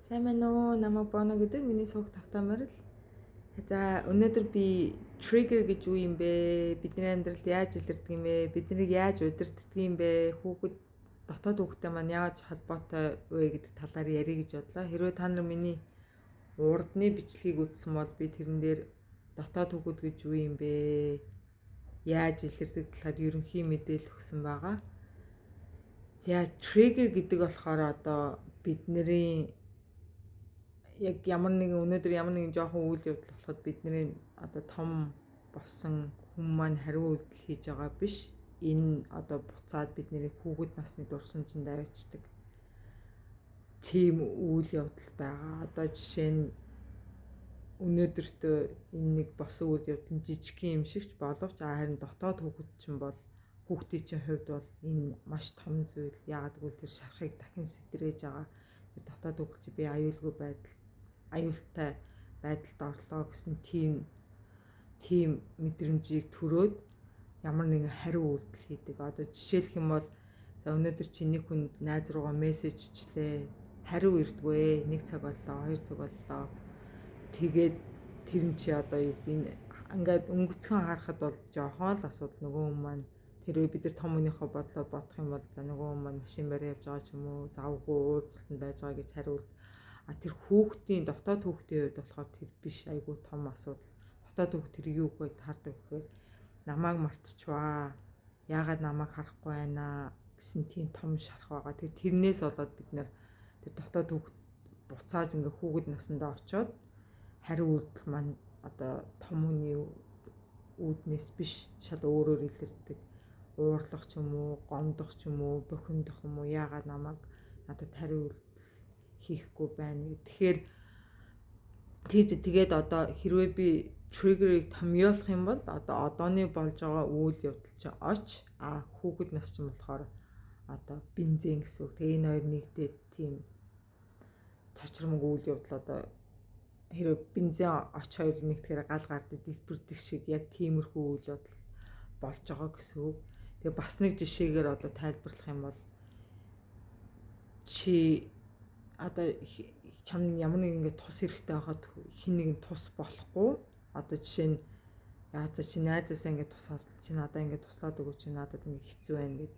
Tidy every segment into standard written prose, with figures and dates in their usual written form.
Сайн байна уу? Намайг Боно гэдэг. Миний суух тавтамаар л. За өнөөдөр би trigger гэж юу юм бэ? Бидний амьдралд яаж илэрдэг юм бэ? Биднийг яаж удирддаг юм бэ? Хүүхэд дотоод хүүхэдтэй маань яаж холбоотой вэ гэдэг талаар ярих гэж бодлоо. Хэрвээ та нар миний урдны бичлэгийг үзсэн бол би тэрэн дээр дотоод хүүхэд гэж юу юм бэ? Яаж илэрдэг талаар ерөнхий мэдээлэл өгсөн байгаа. За trigger гэдэг болохоор одоо бидний яг ямар нэгэн өнөөдөр ямар нэгэн жоохон үйл явдал болоход бидний одоо том болсон хүн маань хариу үйлдэл хийж байгаа биш. Энэ одоо буцаад бидний хүүхэд насны дурсамжинд аваачдаг тийм үйл явдал байгаа. Одоо жишээ нь өнөөдөртөө энэ нэг босон үйл явдал нь жижигхэн юм шигч боловч харин дотоод хүүхэд чинь бол хүүхдийн чинь хувьд бол энэ маш том зүйл. Яагаад гэвэл тэр шарахыг дахин сэтрээж байгаа. Тэр дотоод хүүхэд чи би аюултай байдалд орлоо гэсэн тийм мэдрэмжийг төрөөд ямар нэгэн хариу үйлдэл хийдэг. Одоо жишээлх юм бол за өнөөдөр чи нэг хүнд найз руугаа мессежчлээ. Хариу ирдгүй. 1 цаг боллоо, 2 цаг боллоо. Тэгээд тэр нь чи одоо юу гэдэг ингээд өнгөцгөн харахад бол жоохон л асуудал. Нөгөө хүн маань тэрвээ бид нар том хүнийхээ бодлоо бодох юм бол за нөгөө хүн маань машин барь явж байгаа ч юм уу, завгүй уулзалтанд байж байгаа гэж хариулт. Тэр хүүхдийн дотоод хүүхдийн хувьд болохоор тэр биш, айгүй том асуудал. Дотоод хүүхд тэр юу гэж хардаг гэхээр намайг мартчихваа. Яагаад намайг харахгүй байна гэсэн тийм том шарах байгаа. Тэрнээс болоод бид нэр тэр дотоод хүүхд буцааж ингээ хүүхэд насндаа очиод хариу үйлдэл маань одоо том хүний үүднээс биш, шал өөрөөр илэрдэг. Уурлах ч юм уу, гомдох ч юм уу, бухимдах юм уу, яагаад намайг надад хариу үйлдэл хийхгүй байна. Тэгэхээр тэгээд одоо хэрвээ би триггерийг томьёолох юм бол одоо одооны болж байгаа үйл явдал чинь хүүхэд нас чинь болохоор одоо бензин гэсэн үг. Тэгээ энэ хоёр нэгдээд тийм цочромог үйл явдал одоо хэрвээ бензин хоёр нэгтгэхээр гал гардыг дэлбэрдэг шиг яг тиймэрхүү үйл явдал болж байгаа гэсэн үг. Тэгээ бас нэг жишээгээр одоо тайлбарлах юм бол чи одоо чам ямар нэг ингэ тус хэрэгтэй байхад хин нэгэн тус болохгүй. Одоо жишээ нь яаж чи найзаасаа ингэ тусаас чи надаа ингэ туслаад өгөөч, чи надад ингэ хэцүү байна гэд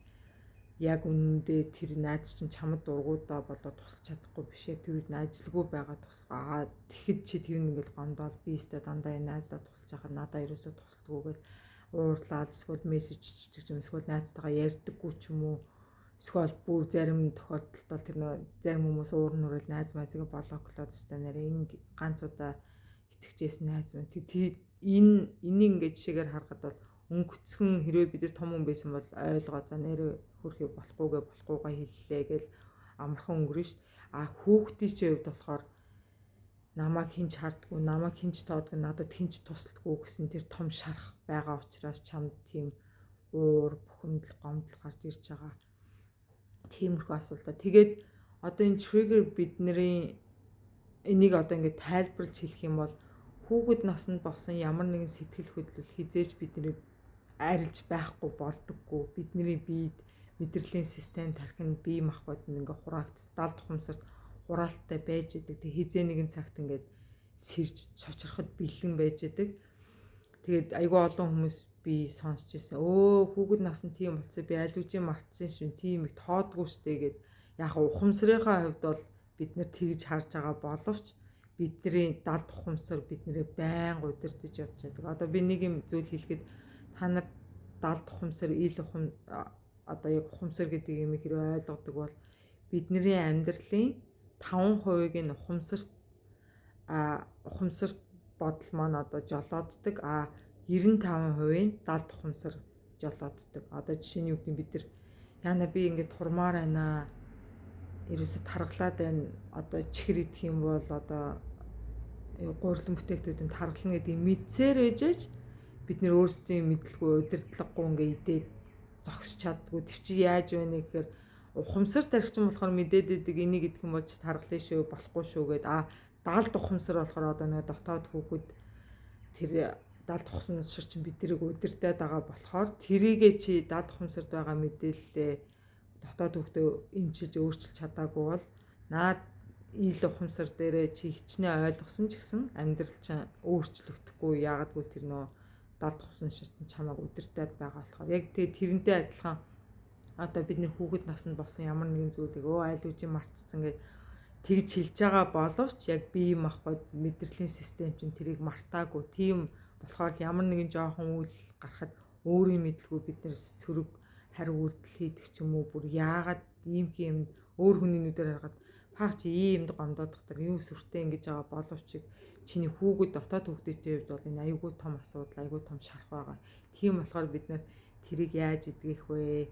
яг үнэндээ тэр найз чинь чамд дургуудаа болоод тусалж чадахгүй биш. Яг тэр үед ажилгүй байгаа туслаа. Тэгэхэд чи тэр нэг л гомдоод би өстө дандаа энэ найздаа тусалж хахад надаа ерөөсөө тусалдаггүйгээд уурлаад эсвэл мессеж чичдэг юм, эсвэл найзтайгаа ярьдаггүй ч юм уу. Эсвэл бүр зарим тохиолдолд бол тэр нэг зарим хүмүүс уур нүрэл найз майзыг блоклоод өстө нэрээ энэ ганц удаа итгэжсэн найз маань энийг ингээд жишээгээр харахад бол өнгөцгөн хэрвээ бид нар том хүн байсан бол ойлгоо за нэрээ хөрхий болохгүйгаа хэллээ гэл амархан өнгөрнө шүү дээ. Хүүхдийн чинь хувьд болохоор намайг хинч хардггүй, намайг хинч тоодгүй, надад хинч тусалдаггүй гэсэн тэр том шарах байгаа учраас чамд тийм уур бухимдал гомдол гарч ирж байгаа. Тиймэрхүү асуултаа. Тэгээд одоо энэ trigger бидний энийг одоо ингээд тайлбарлаж хэлэх юм бол хүүхэд наснд болсон ямар нэгэн сэтгэл хөдлөл хизээж бидний арилж байхгүй болдоггүй. Бидний биед мэдрэлийн систем тархин бие махбод ингээ хураагт далд ухамсарт хураалттай байж идэг. Тэг хизээ нэгэн цагт ингээд сэрж цочроход бэлэн байж идэг. Тэгээд айгүй олон хүмүүс би сонсч ирсэн. Хүүхэд наснд тийм болцсон. Би аль үжийн мартсан шин тийм их тоодгүй штэ гэд. Яг ухамсарынхаа хувьд бол бид нэр тэгж харж байгаа боловч бидний далд ухамсар бидний байнга удирдах явж байдаг. Одоо би нэг юм зүйл хэлэхэд та нар далд ухамсар одоо яг ухамсар гэдэг юм хэрэг ойлгодог бол бидний амьдралын 5% нь ухамсарт бодол маань одоо жолооддаг. 95% нь далд ухамсар жолооддаг. Одоо жишээ нь юу гэдэг бид нар яна би ингээд турмаар байна. Ерөөсө таргалаад байна. Одоо чихэр идэх юм бол одоо гурилан бүтээгтүүдийн таргална гэдгийг мэдсээр байжээч бид нэр өөрсдийн мэдлгүй удирдлаггүй ингээ идээд зогсч чаддгүй. Тэр чи яаж вэ гэхээр ухамсар тархичин болохоор мэдээд идэг энийг идэх юм бол таргална шүү, болохгүй шүү гэд далд ухамсар болохоор одоо нэг дотоод хүүхэд тэр далд ухамсар чинь биднийг удирдах байгаа болохоор тэрийгээ чи далд ухамсарт байгаа мэдээлэлээ дотоод хүүхдээ эмчилж өөрчилж чадаагүй бол наад ил ухамсар дээрээ чи хичнээн ойлгосон ч гэсэн амьдрал чинь өөрчлөгдөхгүй. Яагаад гэвэл тэр нөө далд хусан шиг чамайг удирдах байгаа болохоор яг тэрнтэй адилхан одоо бид нэр хүүхэд наснд болсон ямар нэгэн зүйлийг айлуужийн мартцсан гэж тэгж хэлж байгаа боловч яг бие махбод мэдрэлийн систем чинь тэрийг мартаагүй. Тийм болохоор ямар нэгэн жоохон үйл гарахад өөрийн мэдлгүй бид нэр сөрөг хариу үйлдэл хийдэг ч юм уу бүр яагаад ийм юм өөр хүний нүдээр харахад паа чи иймд гомдоодох төр юу сүртэй ингэж байгаа боловч чиний хүүхэд дотоод хүүхдтэй хувьд бол энэ аюулгүй том асуудал аюулгүй том шарх байгаа. Тийм болохоор бид нэр тэрийг яаж идэх вэ?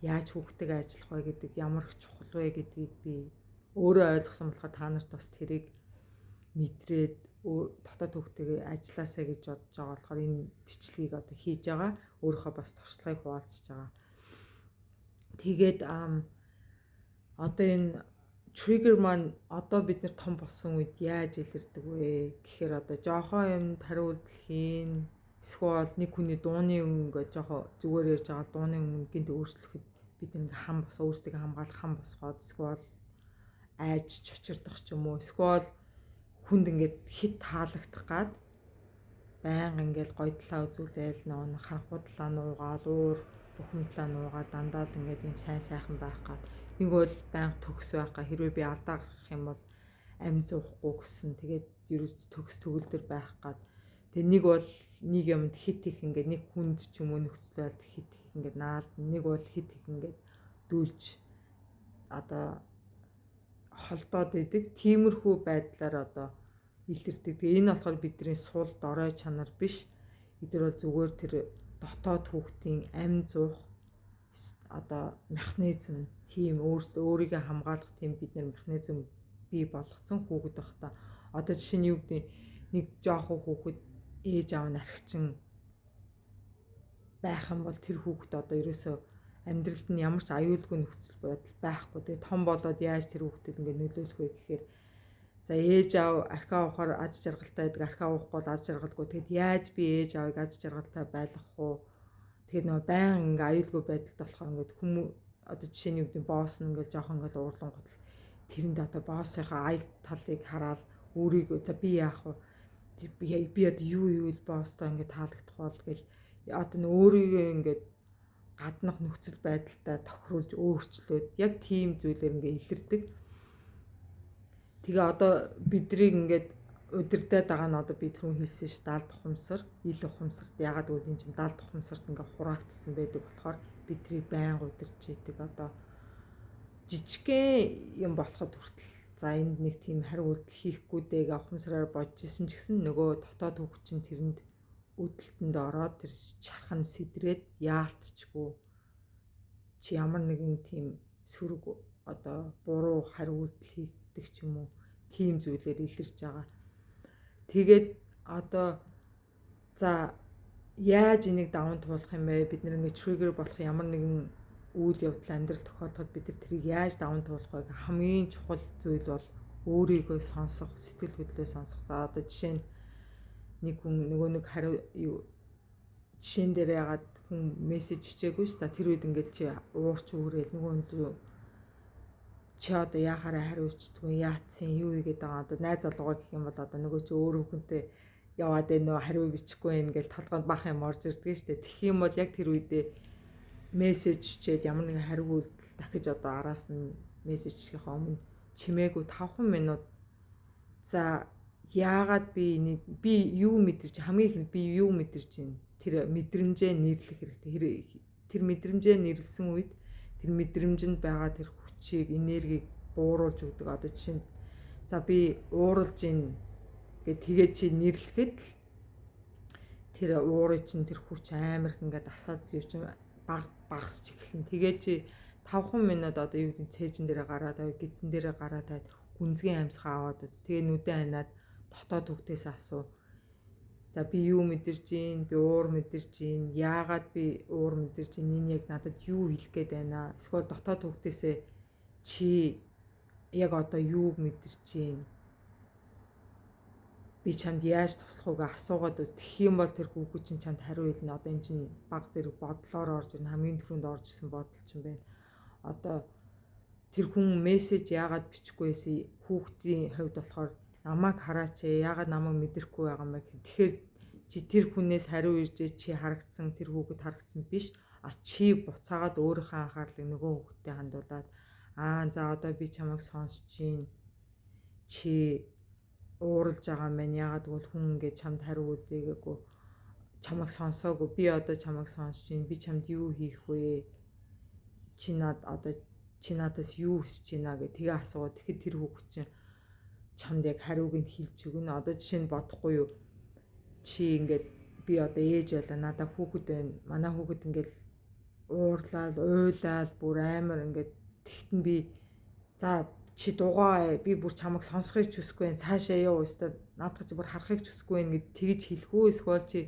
Яаж хүүхдтэйгээ ажиллах вэ гэдэг ямар их чухал вэ гэдгийг би өөрөө ойлгосон болохоор та нарт бас тэрийг мэдрээд дотоод хүүхдтэйгээ ажилласаа гэж бодож байгаа болохоор энэ бичлэгийг одоо хийж байгаа. Өөрийнхөө бас туршлагыг хуваалцаж байгаа. Тэгээд одоо энэ триггер маань одоо бид нэр том болсон үед яаж илэрдэг вэ гэхээр одоо жоохон юмд хариулт хийн эсвэл нэг хүний дууны өмнө жоохон зүгээр ярьж байгаа дууны өмнө гинт өөрчлөхөд бид нэг хам бос өөрсдөө хамгаалах хам босгоод эсвэл айж чочирдох ч юм уу эсвэл хүнд ингээд хит таалагдах гад байнга ингээд гоё талаа үзүүлээл нөө харанхуудлаа нуугаал уур бухимдлаа нуугаал дандаа л ингээд юм сайн сайхан байх гад нэг бол байнга төгс байхаа хэрвээ би алдаа гарах юм бол амь зуухгүй гэсэн тэгээд ерөөс төгс төгөлдөр байх гад тэгээд нэг бол нэг юмд хит их ингээд нэг хүнд ч юм уу нөхцөл байдал хит их ингээд наалд нэг бол хит их ингээд дүүлж одоо холдоод идэг тиймэрхүү байдлаар одоо илэрдэг. Тэгээ энэ болохоор бидний сул дорой чанар биш. Эдгээр бол зүгээр тэр дотоод хүүхдийн амь зуух одоо механизм тийм өөрийгөө хамгаалах тийм бид нар механизм бий болгоцсон хүүхэд байхдаа одоо жишээ нь юу гэдэг нэг жоохон хүүхэд ээж аав нь архичин байх юм бол тэр хүүхэд одоо ерөөсөө амьдралд нь ямар ч аюулгүй нөхцөл байдал байхгүй. Тэгээ том болоод яаж тэр хүүхдэд ингэ нөлөөлөх вэ гэхээр за ээж аав архиа уухаар аз жаргалтай байдаг. Архиа уухгүй бол аз жаргалгүй. Тэгэд яаж би ээж аавыг аз жаргалтай байлгах уу? Тэгээд нөгөө баян ингээ аюулгүй байдалд болохоор ингээ хүмүүс одоо жишээ нь юу гэдэг босс нь ингээ жоохон ингээ уурлан гутал тэрэнд одоо боссынхаа аял талыг хараад өөрийгөө за би яах вэ? Би одоо юу ивэл босстой ингээ таалагдах бол гэл одоо нэг өөрийгөө ингээ гаднах нөхцөл байдалтай тохируулж өөрчлөөд яг тийм зүйлээр ингээ илэрдэг. Тэгээ одоо бидрийг ингээд удирдах байгаа нь одоо би түрүүн хэлсэн ш далд ухамсар, ил ухамсарт ягаад гэвэл энэ чинь далд ухамсарт ингээ хураагдсан байдаг болохоор бидний байнга удирж идэг одоо жижигхэн юм болоход хүртэл за энд нэг тийм хариу үйлдэл хийхгүй дээг ухамсараар бодож исэн ч гэсэн нөгөө дотоод хүүхд чинь тэрэнд өдөлтөнд ороод тэр чархан сэдрээд яалтчгүй чи ямар нэгэн тийм сөрөг одоо буруу хариу үйлдэл хийдэг ч юм уу тийм зүйлээр илэрж байгаа. Тэгээд одоо за яаж энийг даван туулах юм бэ? Бид нэг триггер болох ямар нэгэн үйл явдал амьдрал тохиолдоход бид нар тэрийг яаж даван туулах вэ? Хамгийн чухал зүйл бол өөрийгөө сонсох, сэтгэл хөдлөлөө сонсох. За одоо жишээ нь нэг хүн нөгөө нэг хариу жишээн дээр ягаад хүн мессеж бичээгүй ш. За тэр үед ингээд чи уурч үүрээл нөгөө хүн чи одоо яхаараа хариуцдгүй яатсан юу игээд байгаа одоо найз залуугаа гэх юм бол одоо нөгөө чи өөр хүнтэй яваад нөө хариу бичихгүй ингээл толгойд бах юм орж ирдэг штэ. Тэгэх юм бол яг тэр үедээ мессеж чичээд ямар нэгэн хариу үйлдэл дахиж одоо араас нь мессеж хийхээ өмнө чимээгүй 5 минут за яагаад би юу мэдэрч хамгийн их би юу мэдэрч байна тэр мэдрэмжээ нэрлэх хэрэгтэй. Тэр мэдрэмжээ нэрлсэн үед тэр мэдрэмжинд байгаа тэр хүчийг энергийг бууруулж өгдөг. Одоо жишээ нь за би ууралж ийн гэд тэгээд чи нэрлэхэд тэр уурын чинь тэр хүч амар их ингээд асаад юу чинь багасч эхэлнэ. Тэгээд чи 5 минут одоо юу гэдэг цээжин дээрээ гараад гидсэн дээрээ гараад гүнзгий амьсгаа аваад үз. Тэгээ нүдэ ханаад дотоод хүүхдээс асуу. За би юу мэдэрж ийн? Би уур мэдэрж ийн? Яагаад би уур мэдэрж ийн? Энэ яг надад юу хэлэх гээд байна? Эсвэл дотоод хүүхдээсээ чи яг одоо юу мэдэрж ийн? Би чамд яаж туслах уу гэж асуугаад үз. Тэгэх юм бол тэр хүүхэд чинь чамд хариу хэлнэ. Одоо энэ чинь баг зэрэг бодлоор орж ирнэ. Хамгийн түрүүнд орж исэн бодол чинь байна. Одоо тэр хүн мессеж яагаад бичихгүй байсан хүүхдийн хувьд болохоор намайг хараач яагаад намайг мэдрэхгүй байгаа юм бэ тэгэхээр чи тэр хүнээс хариу ирж чи харагдсан тэр хүүхэд харагдсан биш чи буцаагаад өөрийнхөө анхаарлыг нөгөө хүүхдэд хандуулад за одоо би чамайг сонсож байна чи ууралж байгаа юм байна яагаад гэвэл хүн ингээд чамд хариу үлдээгээгүй чамайг сонсоогүй би одоо чамайг сонсож байна би чамд юу хийх вэ чи надаас юу хүсэж байна гэх тэгээ асуугаад тэгэхэд тэр хүүхэд чинь чамд яг хариуг нь хэлж өгнө одоо жишээ нь бодохгүй юу чи ингээд би одоо ээж байлаа надаа хүүхэд байна манай хүүхэд ингээд уурлаад уйлаад бүр амар ингээд тэгтэн би за чи дугаа би бүр чамайг сонсохыг ч хүсэхгүй байна цаашаа яа уустаа наадах чи бүр харахыг ч хүсэхгүй байна гэд тэгж хэлэхүү эсвэл чи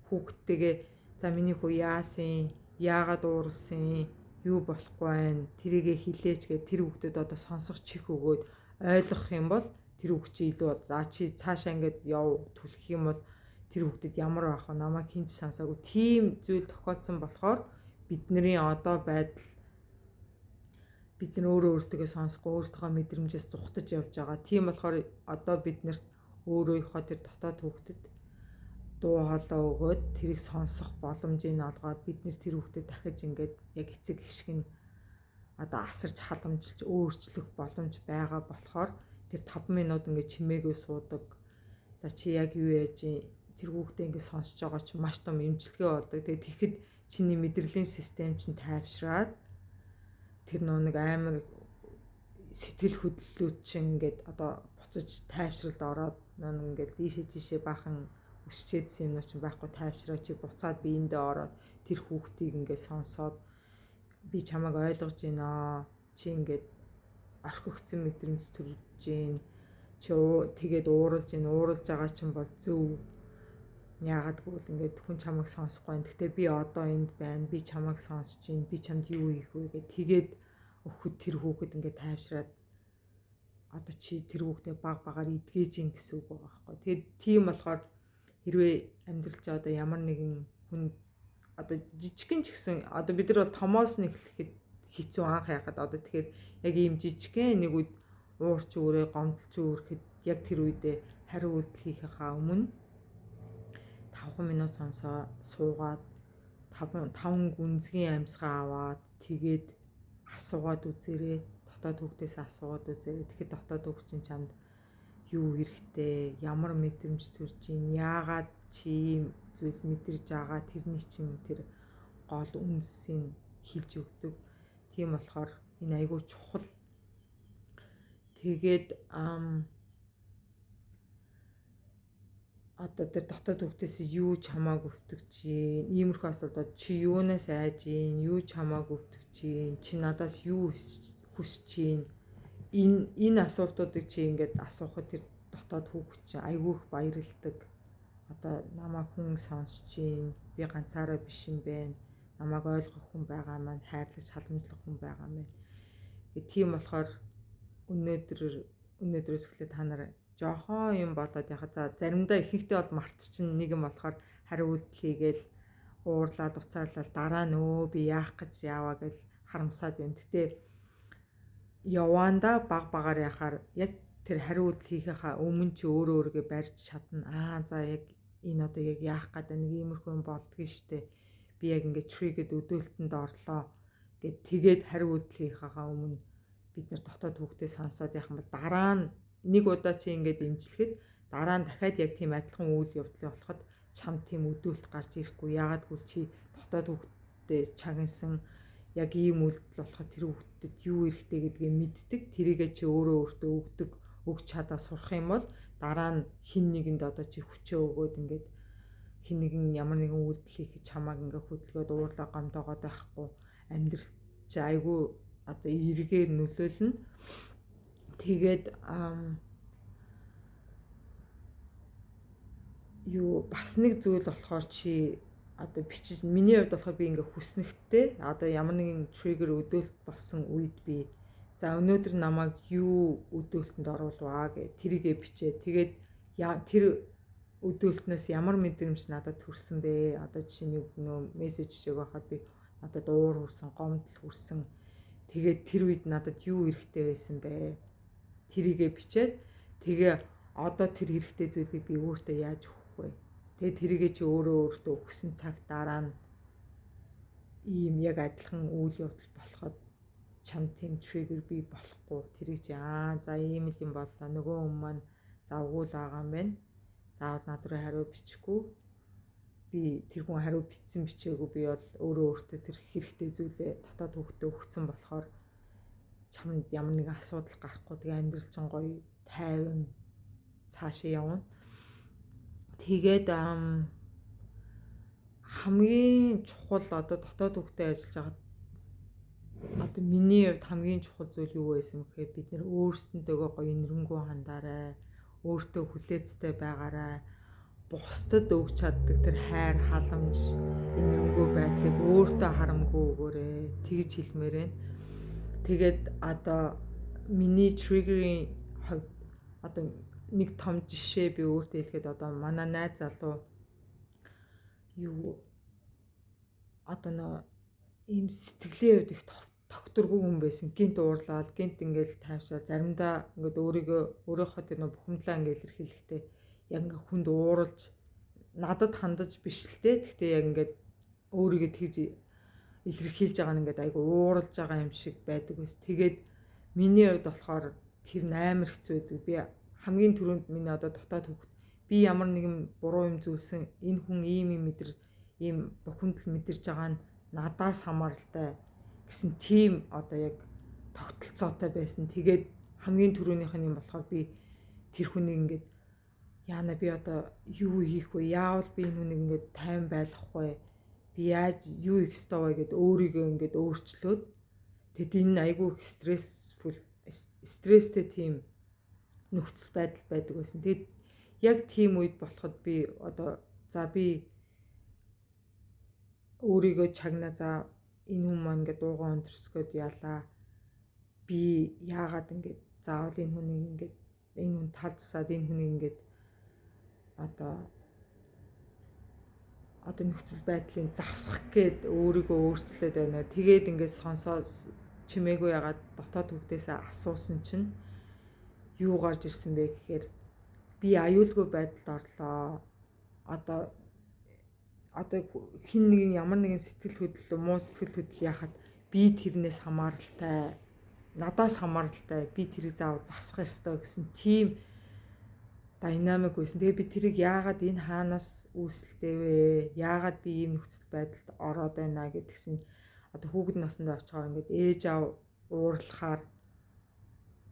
хүүхдтэйгээ за миний хүү яасан яагаад ууралсан юу болохгүй байна тэрийгэ хэлээч гэд тэр хүүхдэд одоо сонсох чих өгөөд ойлгох юм бол тэр хүүхд чи илүү бол за чи цаашаа ингээд яв түлхэх юм бол тэр хүүхдэд ямар байх вэ намайг хинч сонсоогүй тийм зүйл тохиолдсон болохоор бидний одоо байдал бид нар өөрсдөө сонсохгүй өөрсдөө мэдрэмжээс зүхтаж явж байгаа. Тийм болохоор одоо биднэрт өөрийнхөө тэр дотоод хүүхдэд дуу хоолой өгөөд тэрийг сонсох боломжийг олгоод бид нэр тэр хүүхдэд дахиж ингээд яг эцэг хишгэн одоо асарч халамжилж өөрчлөх боломж байгаа болохоор тэр 5 минут ингээд чимээгүй суудаг. За чи яг юу яаж тэр хүүхдээ ингээд сонсож байгаа чи маш том эмчилгээ болдог. Тэгээд тэгэхэд чиний мэдрэлийн систем чинь тайвшраад тэр нэг амар сэтгэл хөдлөлүүд чинь ингээд одоо буцаж тайвшралд ороод ингээд дийшээ бахан өсчээдсэн юм чинь байхгүй тайвшраа чи буцаад биендээ ороод тэр хүүхдийг ингээд сонсоод би чамайг ойлгож байна чи ингээд орхигдсан мэдрэмж төрж гин чи тэгээд ууралж байгаа чинь бол зөв яагаад гэвэл ингээд хүн чамайг сонсохгүй байна. Гэтэ би одоо энд байна. Би чамайг сонсож байна. Би чамд юу хийх вэ гэд тэгээд өгөхөд тэр хүүхэд ингээд тайвшраад одоо чи тэр хүүхдээ багаар эдгэж гин гэсэн үг байгаа байхгүй. Тэгээд тийм болохоор хэрвээ амьдрал чи одоо ямар нэгэн хүн одоо жижигхэн ч гэсэн одоо бид нар бол томоос нь эхлэхэд хэцүү анх яхад одоо тэгэхээр яг ийм жижигхэн нэг үед уурч өөрөө гомдолж өөрөхэд яг тэр үедээ хариу үйлдэл хийхээ өмнө 5 минут сонсоо суугаад 5 гүнзгий амьсгаа аваад тэгээд асуугаад үзээрэй дотоод хүүхдээс асуугаад үзээрэй тэгэхэд дотоод хүүхд чинь чамд юу хэрэгтэй ямар мэдрэмж төрж ийн яагаад чи ийм зүйл мэдэрж байгаа тэрний чинь тэр гол үнсийг хэлж өгдөг тийм болохоор энэ айгүй чухал тэгээд одоо тэр дотоод хүүхдээс юу чамааг өвтгөж гин иймэрхүү асуултад чи юунаас айж гин юу чамааг өвтгөж гин чи надаас юу хүсэж гин энэ асуултуудыг чи ингээд асуухад тэр дотоод хүүхд чи айгүй их баярлдаг одоо намайг хүн сонсож гин би ганцаараа биш юм байна намайг ойлгох хүн байгаа маань хайрлаж халамжлах хүн байгаа маань гэх тийм болохоор өнөөдрөөс эхлээд та нар жоохон юм болоод яхаа за заримдаа ихэнхдээ бол мартчихна нэг юм болохоор хариу үйлдэл хийгээл уурлаад уцаарлал дараа нь би яах гэж яваа гэж харамсаад байна. Гэтэ яваанда багаар яхаар яг тэр хариу үйлдэл хийхээ өмнө чи өөрийгөө барьж чадна. За яг энэ одоо яг яах гэдэг нэг иймэрхүү юм болдгоо штэ. Би яг ингээд триггэд өдөөлтөнд орлоо гэд тэгээд хариу үйлдэл хийхээ өмнө бид нар дотоод хүүхдээ сонсоод яах юм бол дараа нь нэг удаа чи ингээд дэмжлэхэд дараа нь дахиад яг тийм адилхан үйл явдлыг болоход чам тийм өдөөлт гарч ирэхгүй яагаад гэвэл чи дотоод хүүхдэд чагнасан яг ийм үйлдэл болоход тэр хүүхдэд юу хэрэгтэй гэдгийг мэддэг тэрийгээ чи өөртөө өгч чадаа сурах юм бол дараа нь хин нэгэнд одоо чи хүчээ өгөөд ингээд хин нэгэн ямар нэгэн үйлдэл хийхэд чамааг ингээд хөдөлгөөд уурлаа гомдоогоод байхгүй амьдрал чи айгүй одоо эргээр нөлөөлнө. Тэгээд юу бас нэг зүйл болохоор чи одоо бичиж миний хувьд болохоор би ингээ хүснэгтээ одоо ямар нэгэн триггер өдөөлт болсон үед би за өнөөдөр намайг юу өдөөлтөнд оруулваа гэ тэрийгэ бичээ. Тэгээд тэр өдөөлтнөөс ямар мэдрэмж надад төрсөн бэ? Одоо жишээ нь нөө мессеж өгөхөд би надад уур хүрсэн, гомдол хүрсэн. Тэгээд тэр үед надад юу хэрэгтэй байсан бэ? Тэрийгэ бичээд тэгээ одоо тэр хэрэгтэй зүйлийг би өөртөө яаж өгөх вэ? Тэгээ тэрийгэ чи өөртөө өгсөн цаг дараа нь ийм яг адилхан үйл явдал болоход чам тийм триггер би болохгүй. Тэрийг чи за ийм л юм боллоо. Нөгөө хүн маань завгүй л байгаа юм байна. Заавал над руу хариу бичихгүй. Би тэр хүн хариу бичсэн бичээгүй би бол өөртөө тэр хэрэгтэй зүйлээ дотоод хүүхдээ өгсөн болохоор чамд ямар нэгэн асуудал гарахгүй тэгээ амьдрал чинь гоё тайван цаашаа явна. Тэгээд хамгийн чухал одоо дотоод хүүхдээ ажиллаж байгаа одоо миний хувьд хамгийн чухал зүйл юу байсан гэхээр бид нэр өөрсдөнтэйгөө гоё инэрэнгүү хандаарай, өөртөө хүлээцтэй байгаарай, бусдад өгч чаддаг тэр хайр халамж инэрэнгүү байдлыг өөртөө харамгүй өгөөрэй тэгж хэлмээр байна. Тэгээд одоо миний триггерийн хувьд одоо нэг том жишээ би өөртөө хэлэхэд одоо манай найз залуу юу одоо нөө ийм сэтгэлийн хувьд их тогтургүй хүн байсан. Гинт уурлаад, гинт ингээл тайвшаад заримдаа ингээд өөрийнхөө тэр нөө бухимдлаа ингээл илэрхийлэхдээ яг ингээд хүнд ууралж надад хандаж биш л те. Гэхдээ яг ингээд өөрийгөө тэгж илэрхийлж байгаа нь ингээд айгу ууралж байгаа юм шиг байдаг байсан. Тэгээд миний хувьд болохоор тэр амар хэцүү байдаг. Би хамгийн түрүүнд миний одоо дотоод хүүхэд би ямар нэгэн буруу юм зүйлсэн энэ хүн ийм бухимдал мэдэрч байгаа нь надаас хамааралтай гэсэн тийм одоо яг тогтолцоотой байсан. Тэгээд хамгийн түрүүнийх нь юм болохоор би тэр хүнийг ингээд яана би одоо юу хийх вэ? Яавал би энэ хүнийг ингээд тайван байлгах вэ? Би яаж юу их ёстой вэ гэд өөрийгөө ингээд өөрчлөөд тэгэд энэ айгүй стресстэй тийм нөхцөл байдал байдаг байсан. Тэгэд яг тийм үед болоход би одоо би өөрийгөө чагнаа энэ хүн маань ингээд дуугаа өндөрсгөөд яалаа. Би яагаад ингээд заавал энэ хүнийг ингээд энэ хүн талцсаад энэ хүнийг ингээд одоо нөхцөл байдлыг засах гээд өөрийгөө өөрчлөөд байна. Тэгээд ингээд сонсоод чимээгүй ягаад дотоод хүүхдээсээ асуусан чинь юу гарч ирсэн бэ гэхээр би аюулгүй байдалд орлоо. Одоо хин нэгэн ямар нэгэн сэтгэл хөдлөл муу сэтгэл хөдлөл яхад би тэрнээс хамааралтай, надаас хамааралтай, би тэрийг заавал засах ёстой гэсэн тийм динамик байсан. Тэгээ би тэрийг яагаад энэ хаанаас үүсэлтэй вэ? Яагаад би ийм нөхцөл байдалд ороод байна гэдгсэн одоо хүүхэд насндаа очихоор ингээд ээж аав уурлахаар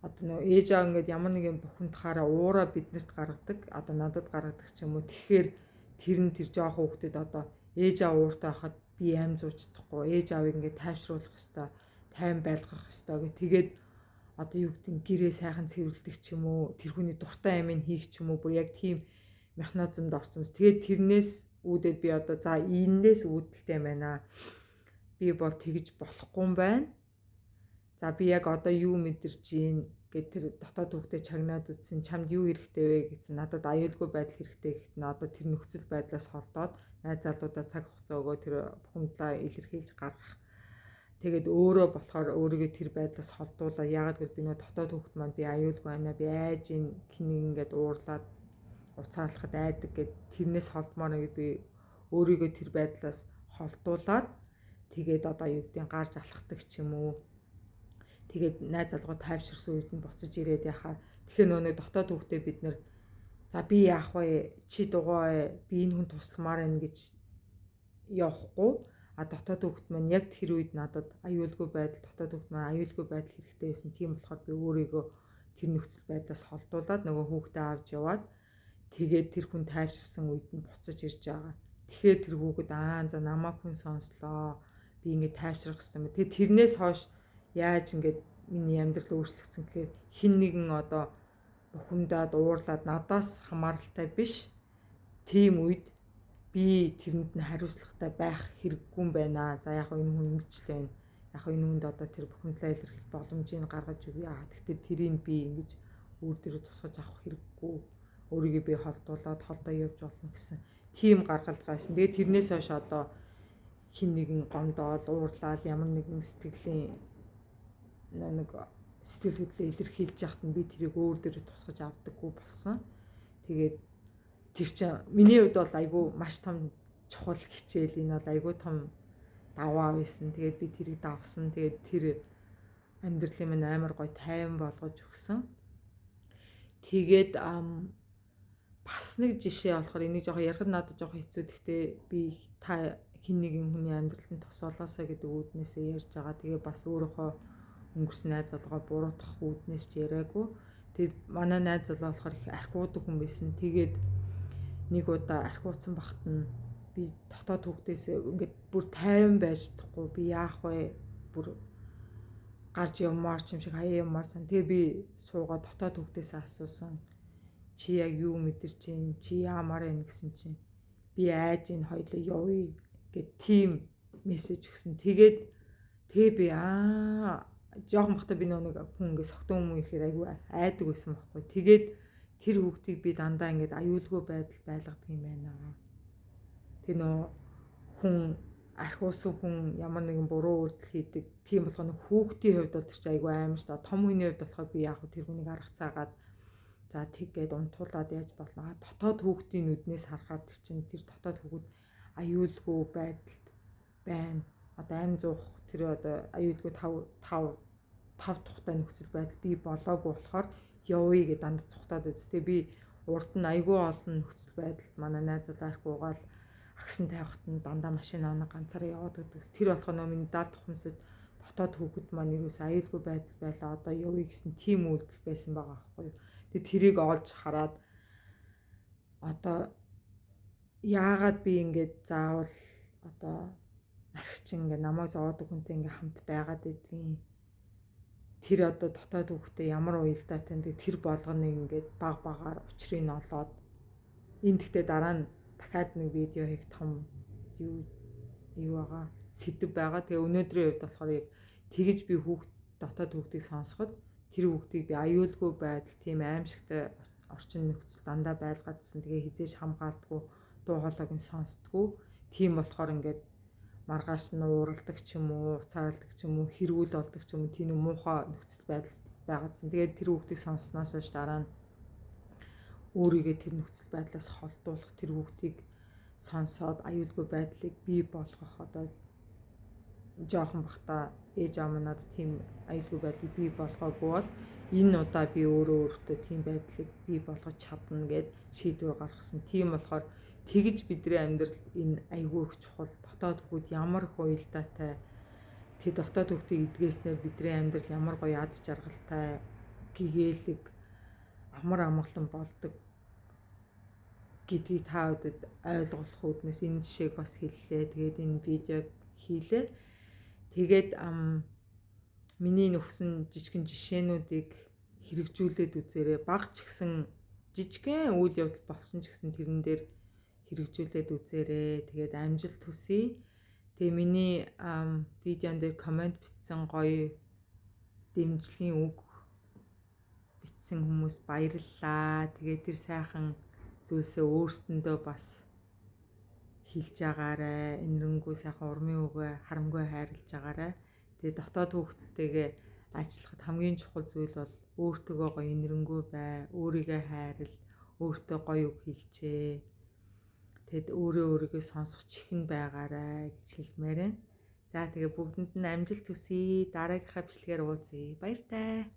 одоо нөө ээж аав ингээд ямар нэгэн бухимдахаараа уураа биднэрт гаргадаг. Одоо надад гаргадаг ч юм уу. Тэгэхээр тэр жоохон хүүхдэд одоо ээж аав ууртай байхад би аим зууч чадахгүй. Ээж аавыг ингээд тайвшруулах ёстой, тайван байлгах ёстой гэх. Тэгээд одоо юу гэдэг нь гэрээ сайхан цэвэрлдэг ч юм уу, тэр хүний дуртай амийг хийх ч юм уу, бүр яг тийм механизмд орсон юм. Тэгээд тэрнээс үүдээд би одоо энэс үүдэлтэй байна. Би бол тэгж болохгүй юм байна. Би яг одоо юу мэдэрч ийн гэд тэр дотоод хүүхдээ чагнаад үтсэн чамд юу хэрэгтэй вэ гэсэн надад аюулгүй байдал хэрэгтэй гэхэд нь одоо тэр нөхцөл байдлаас холдоод найз залуудаа цаг хугацаа өгөө тэр бухимдлаа илэрхийлж гаргах. Тэгээд өөрөө болохоор өөрийгөө тэр байдлаас холдуулаа. Яагаад гэвэл би нөө дотоод хүүхэд маань би аюулгүй байна. Би айж ин кинийг ингээд уурлаад уцаарлахад айдаг гэд тэрнээс холдмоор ингээд би өөрийгөө тэр байдлаас холдуулаад тэгээд одоо юу гэдгийг гарч алхахдаг ч юм уу. Тэгээд найз залгуу тайвширсан үед нь буцаж ирээд яхаар тэгэхээр нөө дотоод хүүхдээ бид нэр би яах вэ? Чи дугуй би энэ хүн тусламаар байна гэж явахгүй. Дотоод хүүхэд маань яг тэр үед надад аюулгүй байдал хэрэгтэй байсан. Тийм болохоор би өөрийгөө тэр нөхцөл байдлаас холдуулаад нөгөө хүүхдээ авч яваад тэгээд тэр хүн тайвширсан үед нь буцаж ирж байгаа. Тэгэхээр тэр хүүхэд намайг хүн сонслоо. Би ингээд тайвшрах гэсэн юм. Тэгээд тэрнээс хойш яаж ингээд миний амьдрал өөрчлөгдсөн гэхээр хин нэгэн одоо бухимдаад уурлаад надаас хамааралтай биш. Тийм үед би тэрэнд нь хариуцлагатай байх хэрэггүй юм байна. Яг энэ хүн ингэжлээ байна. Яг энэ хүнд одоо тэр бухимдлаа илэрхийлэх боломжийг гаргаж өгье. Гэхдээ тэрийг би ингэж өөр дээрээ тусгаж авах хэрэггүй. Өөрийгөө би холдуулаад холдоо явж болно гэсэн тийм гаргалт гайсан. Тэгээд тэрнээс хойш одоо хин нэгэн гомдоод уурлаад ямар нэгэн сэтгэлийн нэг сэтгэл хөдлөлөө илэрхийлж яхад нь би тэрийг өөр дээрээ тусгаж авдаггүй болсон. Тэгээд тэр чинь миний хувьд бол айгүй маш том чухал хичээл, энэ бол айгүй том даваа байсан. Тэгээд би тэрийг давсан. Тэгээд тэр амьдралын минь амар гоё тайван болгож өгсөн. Тэгээд бас нэг жишээ болохоор энийг жоохон ярихад надад жоохон хэцүү. Гэхдээ би та хин нэгэн хүний амьдралд тосоолоосаа гэдэг үүднээсээ ярьж байгаа. Тэгээ бас өөрөөхөө өнгөрсөн найз залгаа буруутгах үүднээс ч яриаггүй. Тэгээ манай найз залгаа болохоор их архиудаг хүн байсан. Тэгээд нэг удаа архиуцсан багт нь би дотоод хүүхдээс ингээд бүр тайван байж чадахгүй. Би яах вэ? Бүр гарч явмаар ч юм шиг хаяа явмаар сан. Тэгээ би суугаад дотоод хүүхдээс асуусан. Чи яг юу мэдэрч чинь? Чи яамаар байна гэсэн чинь би айж энэ хоёлоо явъя гэд тийм мессеж өгсөн. Тэгээд тэгээ би жоохон бахта би нэг хүн ингээ согтун хүмүүс ихээр айгүй айдаг байсан байхгүй. Тэгээд тэр хүүхдийг би дандаа ингээд аюулгүй байдал байлгадаг юм байна. Тэ нөө хүн архиусан хүн ямар нэгэн буруу үйлдэл хийдэг. Тийм болгоно хүүхдийн хувьд бол тэр чинь айгүй аим шүү дээ. Том хүний хувьд болохоор би яг тэр хүнийг арга цаагаад за тэгээд унтуулад яаж болно. Дотоод хүүхдийн нүднээс харахад чинь тэр дотоод хүүхэд аюулгүй байдалд байна. Одоо амь зуух тэр одоо аюулгүй 5 тухтай нөхцөл байдал би болоогүй болохоор явъя гэдээ дандаа цухтаад байд. Тэгээ би урд нь айгүй олон нөхцөл байдалд манай найз залуу архиугаал агсан тавихт нь дандаа машин авна ганцаараа яваад гэдэг. Тэр болохоор нөө миний даал тухамсад дотоод хүүхэд маань юус аюулгүй байдал байлаа одоо явъя гэсэн тийм үйлдэл байсан байгаа байхгүй юу. Тэгээ тэрийг олж хараад одоо яагаад би ингээд заавал одоо архич ингээд намайг зовоодаг хүнтэй ингээд хамт байгаад байдгийг тэр одоо дотоод хүүхдээ ямар уялдаатай тэр болгоныг ингээд баг багаар учрыг нь олоод энэ гэхдээ дараа нь дахиад нэг видео хийх том юу байгаа сэдв байгаа. Тэгээ өнөөдрийн үед болохоор яг тэгэж би дотоод хүүхдийг сонсоход тэр хүүхдийг би аюулгүй байдал тийм аимшигтай орчин нөхцөл дандаа байлгаадсан. Тэгээ хизээж хамгаалдаггүй дуу хоолойг нь сонсдгоо. Тийм болохоор ингээд маргааш нь ууралдаг ч юм уу, уцаарладаг ч юм уу, хэрүүл болдог ч юм уу, тийм муухай нөхцөл байдал байгаадсан. Тэгээд тэр хүүхдийг сонссноос хойш дараа нь өөрийгөө тэр нөхцөл байдлаас холдуулах, тэр хүүхдийг сонсоод аюулгүй байдлыг бий болгох одоо жоохон бахта ээж аав манад тийм аюулгүй байдлыг бий болгоогүй бол энэ удаа би өөртөө тийм байдлыг бий болгож чадна гэд шийдвэр гаргасан. Тийм болохоор тэгж бидний амьдрал энэ аюулгүй их чухал. Дотоод хүүхэд ямар их уялдаатай тэр дотоод хүүхдийг эдгээснээр бидний амьдрал ямар гоё аз жаргалтай гэгээлэг амар амгалан болдог гэдгийг та бүдэд ойлгуулах үүднээс энэ жишээг бас хэллээ. Тэгээд энэ видеог хийлээ. Тэгээд миний нөхсөн жижигэн жишээнүүдийг хэрэгжүүлээд үзээрэй. Баг ч гэсэн жижигхэн үйл явдал болсон ч гэсэн тэрэн дээр хэрэгжүүлээд үзээрэй. Тэгээд амжилт хүсье. Тэгээ миний видеон дээр комент бичсэн гоё дэмжлийн үг бичсэн хүмүүс баярлалаа. Тэгээд тэр сайхан зүйлсээ өөрсөндөө бас хэлж агаарай. Энэрэнгүй сайхан урмын үгээ харамгүй хайрлаж агаарай. Тэгээ дотоод хүүхдтэйгээ ажиллахад хамгийн чухал зүйл бол өөртөөгөө гоё энэрэнгүй бай. Өөрийгөө хайрл. Өөртөө гоё үг хэлжээ. Тэгэд өөрийгөө сонсох чихэн байгаарай гэж хэлмээр байна. За тэгээ бүгдэнд нь амжилт хүсье. Дараагийнхаа бичлэгээр уулзъя. Баяр таа.